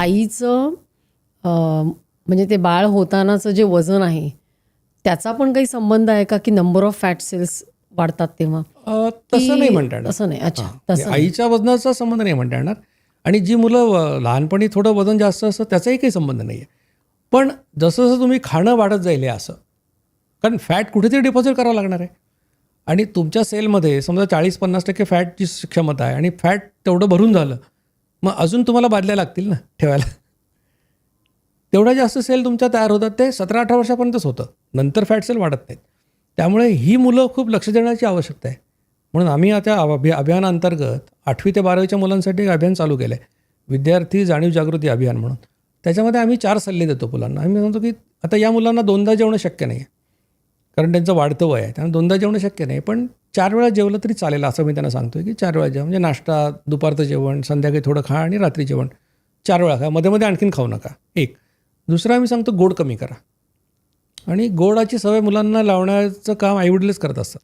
आईचं म्हणजे ते बाळ होतानाचं जे वजन आहे त्याचा पण काही संबंध आहे का, की नंबर ऑफ फॅट सेल्स वाढतात तेव्हा? तसं नाही म्हणता येणार. तसं नाही. अच्छा, हां, तसं नाही. आईच्या वजनाचा संबंध नाही म्हणता येणार. आणि जी मुलं लहानपणी थोडं वजन जास्त असतं त्याचाही काही संबंध नाही आहे. पण जसं जसं तुम्ही खाणं वाढत जाईल असं, कारण फॅट कुठेतरी डिपॉझिट करावं लागणार आहे. आणि तुमच्या सेलमध्ये समजा 40-50% फॅटची क्षमता आहे आणि फॅट तेवढं भरून झालं, मग अजून तुम्हाला बादल्या लागतील ना ठेवायला. तेवढा जास्त सेल तुमच्या तयार होतात ते 17-18 वर्षापर्यंतच होतं, नंतर फॅट सेल वाढत नाहीत. त्यामुळे ही मुलं खूप लक्ष देण्याची आवश्यकता आहे. म्हणून आम्ही आता अभियानाअंतर्गत 8वी ते 12वीच्या मुलांसाठी एक अभियान चालू केलं आहे, विद्यार्थी जाणीव जागृती अभियान म्हणून. त्याच्यामध्ये आम्ही 4 सल्ले देतो मुलांना. आम्ही म्हणतो की आता या मुलांना 2दा जेवणं शक्य नाही आहे, कारण त्यांचं वाढतं वय आहे, त्यामुळे 2दा जेवणं शक्य नाही, पण 4 वेळा जेवलं तरी चालेल असं मी त्यांना सांगतो की 4 वेळा जेवण, म्हणजे नाश्ता, दुपारचं जेवण, संध्याकाळी थोडं खा आणि रात्री जेवण 4 वेळा खा, मध्ये मध्ये आणखीन खाऊ नका. एक. दुसरं आम्ही सांगतो गोड कमी करा. आणि गोडाची सवय मुलांना लावण्याचं काम आईवडीलच करत असतात,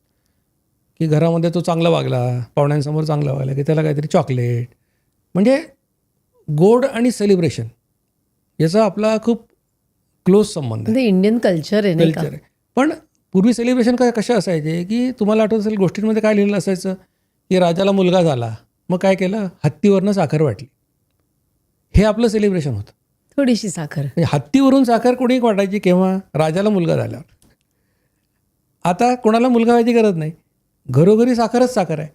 की घरामध्ये तो चांगला वागला, पाहुण्यांसमोर चांगला वागला की त्याला काहीतरी चॉकलेट. म्हणजे गोड आणि सेलिब्रेशन याचा आपला खूप क्लोज संबंध आहे. इंडियन कल्चर आहे नाही का? कल्चर आहे. पण पूर्वी सेलिब्रेशन कसे असायचे, की तुम्हाला आठवत असेल गोष्टींमध्ये काय लिहिलं असायचं, की राजाला मुलगा झाला, मग काय केलं, हत्तीवरनं साखर वाटली. हे आपलं सेलिब्रेशन होतं. थोडीशी साखर. म्हणजे हत्तीवरून साखर कोणी वाटायची केव्हा, राजाला मुलगा झाल्यावर. आता कोणाला मुलगा व्हायची गरज नाही, घरोघरी साखरच साखर आहे.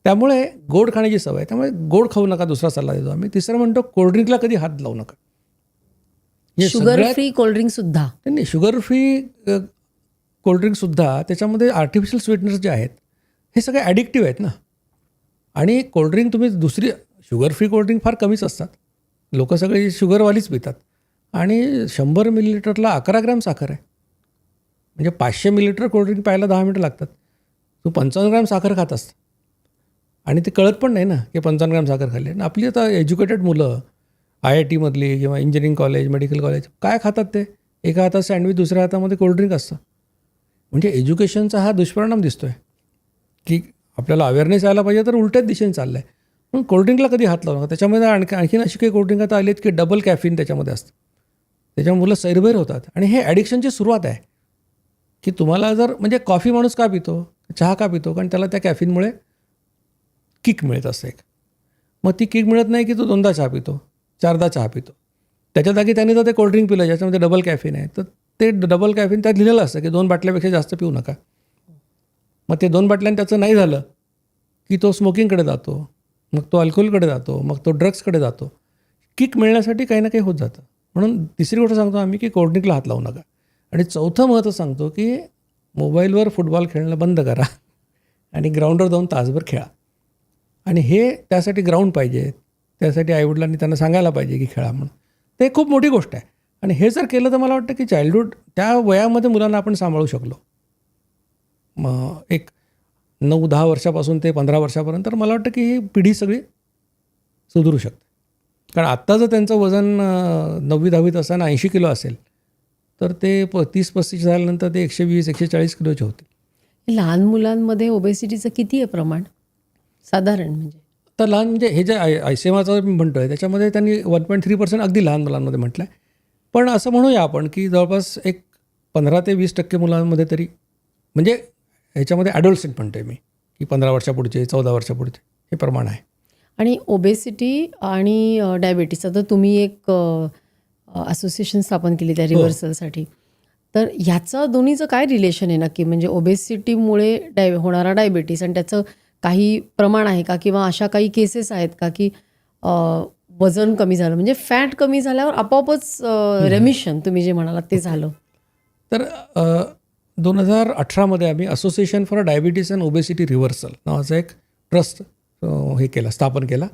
त्यामुळे गोड खाण्याची सवय, त्यामुळे गोड खाऊ नका, दुसरा सल्ला देतो आम्ही. तिसरं म्हणतो कोल्ड्रिंकला कधी हात लावू नका. शुगर फ्री कोल्ड्रिंक सुद्धा नाही, शुगर फ्री कोल्ड्रिंकसुद्धा त्याच्यामध्ये आर्टिफिशियल स्वीटनर्स जे आहेत हे सगळे ॲडिक्टिव्ह आहेत ना. आणि कोल्ड्रिंक तुम्ही दुसरी शुगर फ्री कोल्ड्रिंक फार कमीच असतात, लोक सगळे शुगरवालीच पितात. आणि 100 मिलीलिटरला 11 ग्रॅम साखर आहे, म्हणजे 500 मिलीलिटर कोल्ड्रिंक प्यायला 10 मिनिटं लागतात. तू 55 ग्रॅम साखर खात असतं आणि ते कळत पण नाही ना की 55 ग्रॅम साखर खाल्ली. आणि आपली आता एज्युकेटेड मुलं IIT मधली किंवा इंजिनिअरिंग कॉलेज, मेडिकल कॉलेज काय खातात ते, एका हातात सँडविच, दुसऱ्या हातामध्ये कोल्ड्रिंक असतं. म्हणजे एज्युकेशनचा हा दुष्परिणाम दिसतो आहे, की आपल्याला अवेअरनेस यायला पाहिजे तर उलट्याच दिशेने चाललं आहे. पण कोल्ड्रिंकला कधी हात लावू नका. त्याच्यामध्ये आणखीन अशी काही कोल्ड्रिंक आता आली आहेत की डबल कॅफिन त्याच्यामध्ये असतं, त्याच्यामुळे मुलं सैरभैर होतात. आणि हे ॲडिक्शनची सुरुवात आहे, की तुम्हाला जर म्हणजे कॉफी माणूस का पितो, चहा का पितो, कारण त्याला त्या कॅफिनमुळे किक मिळत असते एक. मग ती किक मिळत नाही की तो 2दा चहा पितो, 4दा चहा पितो. त्याच्या जागी त्याने तर ते कोल्ड्रिंक पिलं ज्याच्यामध्ये डबल कॅफिन आहे, तर ते डबल कॅफिन त्यात लिहिलेलं असतं की 2 बाटल्यापेक्षा जास्त पिऊ नका. मग ते 2 बाटल्याने त्याचं नाही झालं की तो स्मोकिंगकडे जातो, मग तो अल्कोहोलकडे जातो, मग तो ड्रग्सकडे जातो. किक मिळण्यासाठी काही ना काही होत जातं. म्हणून तिसरी गोष्ट सांगतो आम्ही की कोल्ड्रिंकला हात लावू नका. आणि चौथं महत्त्व सांगतो की मोबाईलवर फुटबॉल खेळणं बंद करा आणि ग्राउंडवर जाऊन तासभर खेळा. आणि हे त्यासाठी ग्राउंड पाहिजे, त्यासाठी आईवडिलांनी त्यांना सांगायला पाहिजे की खेळा म्हणून. ते खूप मोठी गोष्ट आहे. आणि हे जर केलं तर मला वाटतं की चाइल्डहूड त्या वयामध्ये मुलांना आपण सांभाळू शकलो, मग एक 9-10 वर्षापासून ते 15 वर्षापर्यंत, तर मला वाटतं की ही पिढी सगळी सुधारू शकते. कारण आत्ता जर त्यांचं वजन 9वी-10वीत असताना 80 किलो असेल, तर ते 30-35 झाल्यानंतर ते 120-140 किलोचे होते. लहान मुलांमध्ये ओबेसिटीचं किती आहे प्रमाण साधारण? म्हणजे तर लहान म्हणजे हे जे आयसेमाचं मी म्हणतो आहे त्याच्यामध्ये त्यांनी 1.3% अगदी लहान मुलांमध्ये म्हटलं आहे. पण असं म्हणूया आपण की जवळपास एक 15 ते 20% मुलांमध्ये तरी, म्हणजे ह्याच्यामध्ये ॲडोलसेंट म्हणतो आहे मी, की 15 वर्षापुढचे, 14 वर्षापुढचे हे प्रमाण आहे. आणि ओबेसिटी आणि डायबिटीस, आता तुम्ही एक असोसिएशन स्थापन केली त्या रिव्हर्सलसाठी, तर ह्याचं दोन्हीचं काय रिलेशन आहे नक्की? म्हणजे ओबेसिटीमुळे होणारा डायबिटीस आणि त्याचं काही प्रमाण आहे का, किंवा अशा काही केसेस आहेत का की वजन कमी झालं म्हणजे फॅट कमी झाल्यावर आपोआपच रेमिशन तुम्ही जे म्हणालात ते झालं? तर 2018मध्ये आम्ही association for diabetes and obesity reversal नावाचा एक ट्रस्ट हे केला, स्थापन केला.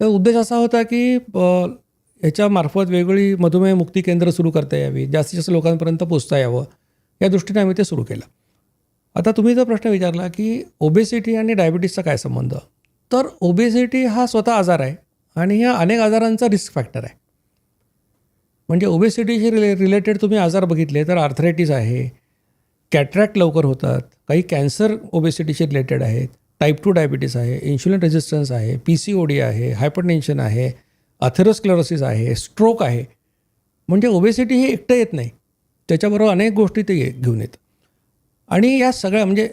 तर उद्देश असा होता की ह्याच्यामार्फत वेगवेगळी मधुमेह मुक्ती केंद्र सुरू करता यावी, जास्तीत जास्त लोकांपर्यंत पोचता यावं, या दृष्टीने आम्ही ते सुरू केलं. आता तुम्ही जर प्रश्न विचारला की ओबेसिटी आणि डायबिटीसचा काय संबंध, तर ओबेसिटी हा स्वतः आजार आहे आणि ह्या अनेक आजारांचा रिस्क फॅक्टर आहे. म्हणजे ओबेसिटीशी रिलेटेड तुम्ही आजार बघितले तर आर्थरायटिस आहे, कॅटरॅक्ट लवकर होतात, काही कॅन्सर ओबेसिटीशी रिलेटेड आहेत, टाईप 2 डायबिटीस आहे, इन्शुलिन रेझिस्टन्स आहे, PCOD आहे, हायपरटेन्शन आहे, अथेरोस्क्लेरोसिस आहे, स्ट्रोक आहे. म्हणजे ओबेसिटी हे एकटं येत नाही, त्याच्याबरोबर अनेक गोष्टी ते घेऊन येतं. आणि या सगळ्या म्हणजे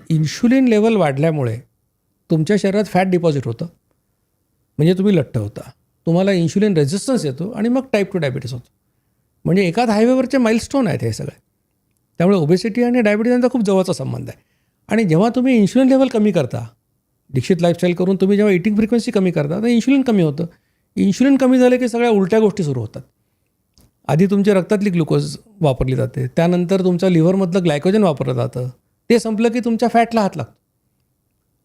इन्शुलिन लेवल वाढल्यामुळे तुमच्या शरीरात फॅट डिपॉझिट होतं, म्हणजे तुम्ही लठ्ठ होता, तुम्हाला इन्शुलिन रेझिस्टन्स येतो आणि मग टाईप 2 डायबिटीस होतो. म्हणजे एकाच हायवेवरचे माइलस्टोन आहेत हे सगळे. त्यामुळे ओबेसिटी आणि डायबिटीस यांचा खूप जवळचा संबंध आहे. आणि जेव्हा तुम्ही इन्शुलिन लेवल कमी करता, दीक्षित लाईफस्टाईल करून तुम्ही जेव्हा ईटिंग फ्रिक्वेन्सी कमी करता तर इन्शुलिन कमी होतं. इन्शुलिन कमी झालं की सगळ्या उलट्या गोष्टी सुरू होतात. आधी तुमच्या रक्तातली ग्लुकोज वापरली जाते, त्यानंतर तुमच्या लिव्हरमधलं ग्लायकोजन वापरलं जातं, ते संपलं की तुमच्या फॅटला हात लागतो.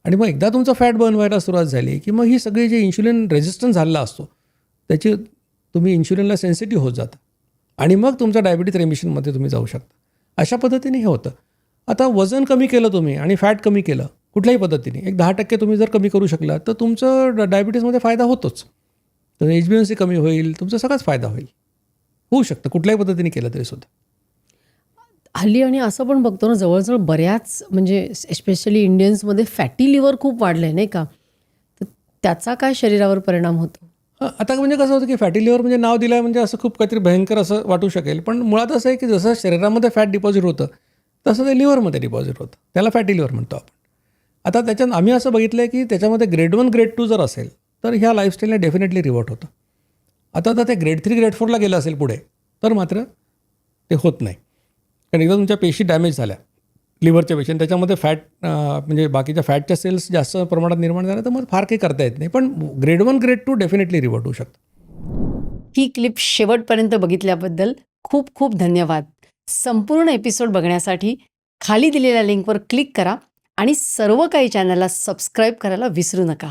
आणि मग एकदा तुमचं फॅट बर्न व्हायला सुरुवात झाली की मग ही सगळी जे इन्शुलिन रेझिस्टन्स झालेला असतो त्याची तुम्ही इन्शुलिनला सेन्सिटिव्ह होत जाता आणि मग तुमच्या डायबिटीज रेमिशनमध्ये तुम्ही जाऊ शकता. अशा पद्धतीने हे होतं. आता वजन कमी केलं तुम्ही आणि फॅट कमी केलं कुठल्याही पद्धतीने, एक 10% तुम्ही जर कमी करू शकला तर तुमचं डायबिटीजमध्ये फायदा होतोच. तर HbA1c कमी होईल, तुमचा सगळाच फायदा होऊ शकतं कुठल्याही पद्धतीने केलं तरी सुद्धा. हल्ली आणि असं पण बघतो ना, जवळजवळ बऱ्याच म्हणजे एस्पेशली इंडियन्समध्ये फॅटी लिव्हर खूप वाढलं आहे नाही का? तर त्याचा काय शरीरावर परिणाम होतो? आता म्हणजे कसं होतं की फॅटी लिव्हर म्हणजे नाव दिलं आहे म्हणजे असं खूप काहीतरी भयंकर असं वाटू शकेल, पण मुळात असं आहे की जसं शरीरामध्ये फॅट डिपॉझिट होतं तसं ते लिव्हरमध्ये डिपॉझिट होतं, त्याला फॅटी लिव्हर म्हणतो आपण. आता त्याच्यात आम्ही असं बघितलं आहे की त्याच्यामध्ये ग्रेड 1 ग्रेड 2 जर असेल तर ह्या लाईफस्टाईलने डेफिनेटली रिव्हर्ट होतं. आता ते ग्रेड 3 ग्रेड 4ला गेलं असेल पुढे तर मात्र ते होत नाही. कारण एकदा तुमच्या पेशी डॅमेज झाल्या लिव्हरच्या पेशी, त्याच्यामध्ये फॅट म्हणजे बाकीच्या फॅटच्या सेल्स जास्त प्रमाणात निर्माण झाल्या तर मग फार काही करता येत नाही. पण ग्रेड 1 ग्रेड 2 डेफिनेटली रिव्हर्ट होऊ शकतं. ही क्लिप शेवटपर्यंत बघितल्याबद्दल खूप खूप धन्यवाद. संपूर्ण एपिसोड बघण्यासाठी खाली दिलेल्या लिंकवर क्लिक करा आणि सर्व काही चॅनलला सबस्क्राईब करायला विसरू नका.